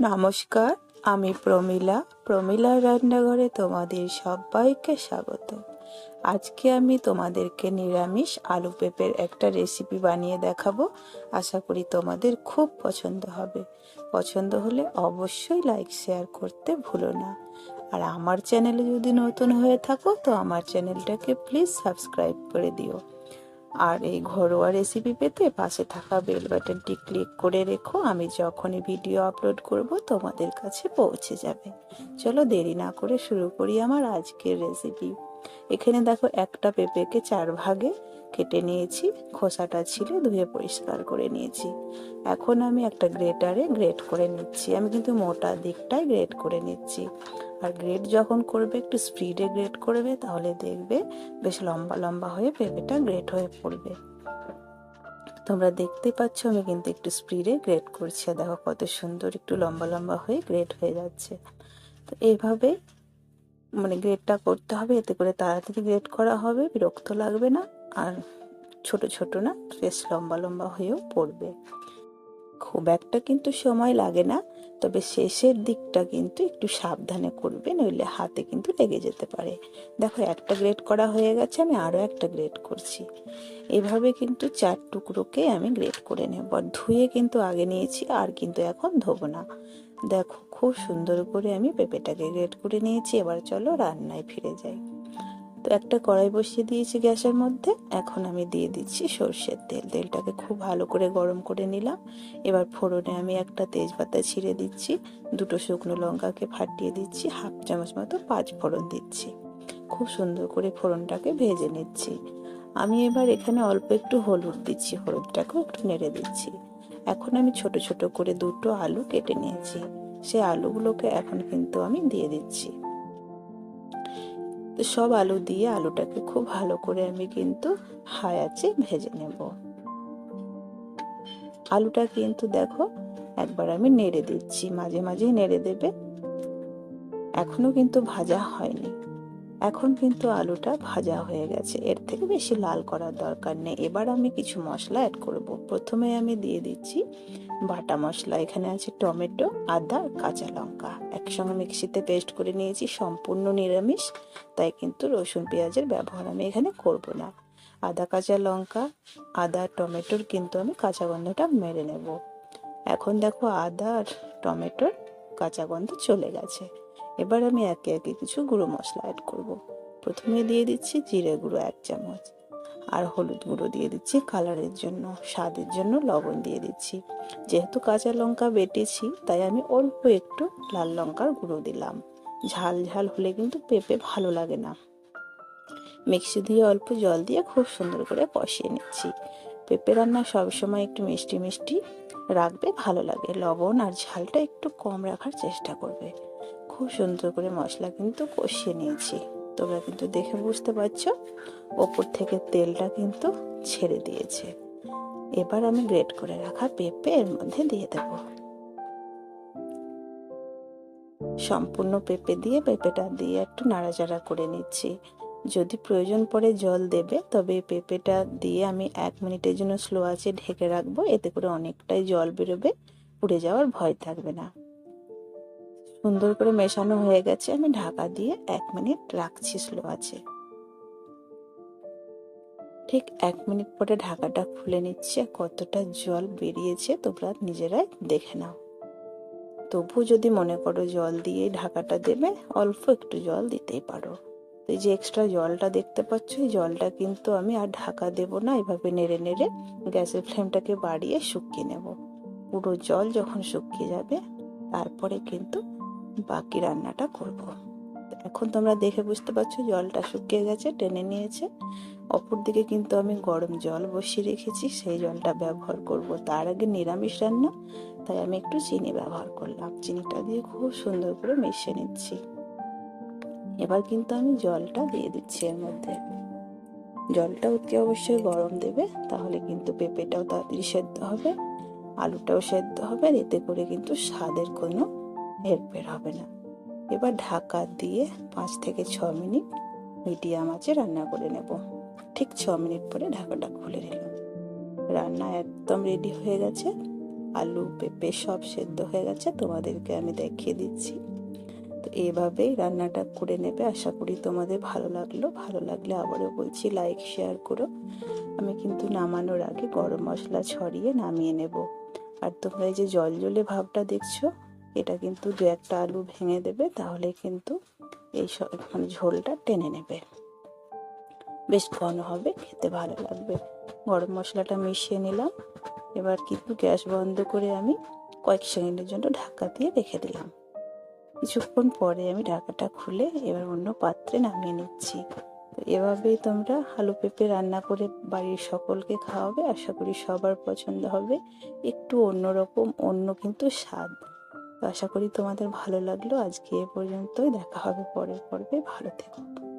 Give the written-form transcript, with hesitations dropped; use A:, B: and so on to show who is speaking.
A: নমস্কার, আমি প্রমিলা রান্নাঘরে তোমাদের সবাইকে স্বাগত। আজকে আমি তোমাদেরকে নিরামিষ আলু পেঁপের একটা রেসিপি বানিয়ে দেখাবো। আশা করি তোমাদের খুব পছন্দ হবে। পছন্দ হলে অবশ্যই লাইক শেয়ার করতে ভুলো না। আর আমার চ্যানেলে যদি নতুন হয়ে থাকো তো আমার চ্যানেলটাকে প্লিজ সাবস্ক্রাইব করে দিও। আর এই ঘরোয়া রেসিপি পেতে পাশে থাকা বেল বাটনটি ক্লিক করে রেখো। আমি যখনই ভিডিও আপলোড করব তোমাদের কাছে পৌঁছে যাবে। চলো দেরি না করে শুরু করি আমার আজকের রেসিপি। এখানে দেখো একটা পেঁপেকে 4 ভাগে কেটে নিয়েছি, খোসাটা ছিল ধুয়ে পরিষ্কার করে নিয়েছি। এখন আমি একটা গ্রেটারে গ্রেট করে নিচ্ছি। আমি কিন্তু মোটা দিকটাই গ্রেট করে নিচ্ছি। আর গ্রেট যখন করবে একটু স্পিডে গ্রেট করবে, তাহলে দেখবে বেশ লম্বা লম্বা হয়ে পেঁপেটা গ্রেট হয়ে পড়বে। তোমরা দেখতে পাচ্ছ আমি কিন্তু একটু স্পিডে গ্রেট করছি। দেখো কত সুন্দর একটু লম্বা লম্বা হয়ে গ্রেট হয়ে যাচ্ছে। তো এইভাবে গ্রেটটা করতে হবে, এতে করে তাড়াতাড়ি গ্রেট করা হবে, বিরক্ত লাগবে না, আর ছোট ছোট না, বেশ লম্বা লম্বা হয়েও পড়বে। খুব একটা কিন্তু সময় লাগে না, তবে শেষের দিকটা কিন্তু একটু সাবধানে করবে, নইলে হাতে কিন্তু লেগে যেতে পারে। দেখো একটা গ্রেট করা হয়ে গেছে, আমি আরও একটা গ্রেট করছি। এভাবে কিন্তু 4 টুকরোকে আমি গ্রেট করে নেব। আর ধুয়ে কিন্তু আগে নিয়েছি, আর কিন্তু এখন ধোবো না। দেখো খুব সুন্দর করে আমি পেঁপেটাকে গ্রেট করে নিয়েছি। এবার চলো রান্নায় ফিরে যাই। তো একটা কড়াই বসিয়ে দিয়েছি গ্যাসের মধ্যে। এখন আমি দিয়ে দিচ্ছি সর্ষের তেল। তেলটাকে খুব ভালো করে গরম করে নিলাম। এবার ফোড়নে আমি একটা তেজপাতা ছিঁড়ে দিচ্ছি, 2টো শুকনো লঙ্কাকে ফাটিয়ে দিচ্ছি, 1/2 চামচ মতো 5 ফোড়ন দিচ্ছি। খুব সুন্দর করে ফোড়নটাকে ভেজে নিচ্ছি। আমি এবার এখানে অল্প একটু হলুদ দিচ্ছি, হলুদটাকেও একটু নেড়ে দিচ্ছি। এখন আমি ছোট ছোট করে 2টো আলু কেটে নিয়েছি, সেই আলুগুলোকে এখন কিন্তু আমি দিয়ে দিচ্ছি। তো সব আলু দিয়ে আলুটাকে খুব ভালো করে আমি কিন্তু হাই আঁচে ভেজে নেব। আলুটা কিন্তু দেখো একবার আমি নেড়ে দিচ্ছি, মাঝে মাঝেই নেড়ে দেবে। এখনো কিন্তু ভাজা হয়নি, এখন কিন্তু আলুটা ভাজা হয়ে গেছে। এর থেকে বেশি লাল করার দরকার নেই। এবার আমি কিছু মশলা অ্যাড করব। প্রথমে আমি দিয়ে দিচ্ছি বাটা মশলা। এখানে আছে টমেটো, আদা, কাঁচা লঙ্কা একসঙ্গে মিক্সিতে পেস্ট করে নিয়েছি। সম্পূর্ণ নিরামিষ, তাই কিন্তু রসুন পেঁয়াজের ব্যবহার আমি এখানে করব না। আদা, কাঁচা লঙ্কা, আদা টমেটোর কিন্তু আমি কাঁচা গন্ধটা মেরে নেব। এখন দেখো আদা আর টমেটোর কাঁচা গন্ধ চলে গেছে। এবার আমি একে একে কিছু গুঁড়ো মশলা অ্যাড করব। প্রথমে দিয়ে দিচ্ছি জিরে গুঁড়ো 1 চামচ, আর হলুদ গুঁড়ো দিয়ে দিচ্ছি কালারের জন্য, স্বাদের জন্য লবণ দিয়ে দিচ্ছি। যেহেতু কাঁচা লঙ্কা বেটেছি, তাই আমি অল্প একটু লাল লঙ্কার গুঁড়ো দিলাম। ঝাল ঝাল হলে কিন্তু পেঁপে ভালো লাগে না। মিক্সি দিয়ে অল্প জল দিয়ে খুব সুন্দর করে কষিয়ে নিচ্ছি। পেঁপে রান্না সবসময় একটু মিষ্টি মিষ্টি রাখবে, ভালো লাগে। লবণ আর ঝালটা একটু কম রাখার চেষ্টা করবে। খুব সুন্দর করে মশলা কিন্তু কষিয়ে নিয়েছি। তোমরা কিন্তু দেখে বুঝতে পারছো ওপর থেকে তেলটা কিন্তু ছেড়ে দিয়েছে। এবার আমি গ্রেট করে রাখা পেঁপে এর মধ্যে দিয়ে দেব। সম্পূর্ণ পেঁপে দিয়ে পেঁপেটা দিয়ে একটু নাড়াচাড়া করে নিচ্ছি। যদি প্রয়োজন পড়ে জল দেবে, তবে পেঁপেটা দিয়ে আমি 1 মিনিটের জন্য স্লো আঁচে ঢেকে রাখবো। এতে করে অনেকটাই জল বেরোবে, পুড়ে যাওয়ার ভয় থাকবে না। সুন্দর করে মেশানো হয়ে গেছে, আমি ঢাকা দিয়ে 1 মিনিট রাখছি স্লো আঁচে। ঠিক 1 মিনিট পরে ঢাকাটা খুলে নিচ্ছে। কতটা জল বেরিয়েছে তোমরা নিজেরাই দেখে নাও। তবু যদি মনে করো জল দিয়ে ঢাকাটা দেবে, অল্প একটু জল দিতেই পারো। এই যে এক্সট্রা জলটা দেখতে পাচ্ছ, এই জলটা কিন্তু আমি আর ঢাকা দেব না। এভাবে নেড়ে নেড়ে গ্যাসের ফ্লেমটাকে বাড়িয়ে শুকিয়ে নেব। পুরো জল যখন শুকিয়ে যাবে, তারপরে কিন্তু বাকি রান্নাটা করব। এখন তোমরা দেখে বুঝতে পারছো জলটা শুকিয়ে গেছে, টেনে নিয়েছে। অপর দিকে কিন্তু আমি গরম জল বসিয়ে রেখেছি, সেই জলটা ব্যবহার করব। তার আগে নিরামিষ রান্না, তাই আমি একটু চিনি ব্যবহার করলাম। চিনিটা দিয়ে খুব সুন্দর করে মিশিয়ে নিচ্ছি। এবার কিন্তু আমি জলটা দিয়ে দিচ্ছি এর মধ্যে। জলটা অতি অবশ্যই গরম দেবে, তাহলে কিন্তু পেঁপেটাও তাড়াতাড়ি সেদ্ধ হবে, আলুটাও সেদ্ধ হবে, আর এতে করে কিন্তু স্বাদের কোনো হেরফের হবে না। এবার ঢাকা দিয়ে 5 থেকে 6 মিনিট মিডিয়াম আঁচে রান্না করে নেব। ঠিক 6 মিনিট পরে ঢাকাটা খুলে নিলাম। রান্না একদম রেডি হয়ে গেছে। আলু পেঁপে সব সেদ্ধ হয়ে গেছে, তোমাদেরকে আমি দেখিয়ে দিচ্ছি। তো এইভাবেই রান্নাটা করে নেবে। আশা করি তোমাদের ভালো লাগলো। ভালো লাগলে আবারও বলছি লাইক শেয়ার করো। আমি কিন্তু নামানোর আগে গরম মশলা ছড়িয়ে নামিয়ে নেব। আর তোমরা এই যে জল জলে ভাবটা দেখছো, এটা কিন্তু দু একটা আলু ভেঙে দেবে, তাহলে কিন্তু এই মানে ঝোলটা টেনে নেবে, বেশ ঘন হবে, খেতে ভালো লাগবে। গরম মশলাটা মিশিয়ে নিলাম। এবার কিন্তু গ্যাস বন্ধ করে আমি কয়েক সেকেন্ডের জন্য ঢাকা দিয়ে রেখে দিলাম। কিছুক্ষণ পরে আমি ঢাকাটা খুলে এবার অন্য পাত্রে নামিয়ে নিচ্ছি। তো এভাবেই তোমরা আলু পেঁপে রান্না করে বাড়ির সকলকে খাওয়াবে। আশা করি সবার পছন্দ হবে। একটু অন্যরকম, অন্য কিন্তু স্বাদ। তো আশা করি তোমাদের ভালো লাগলো। আজকে এ পর্যন্তই, দেখা হবে পরের পর্বে। ভালো থেকো।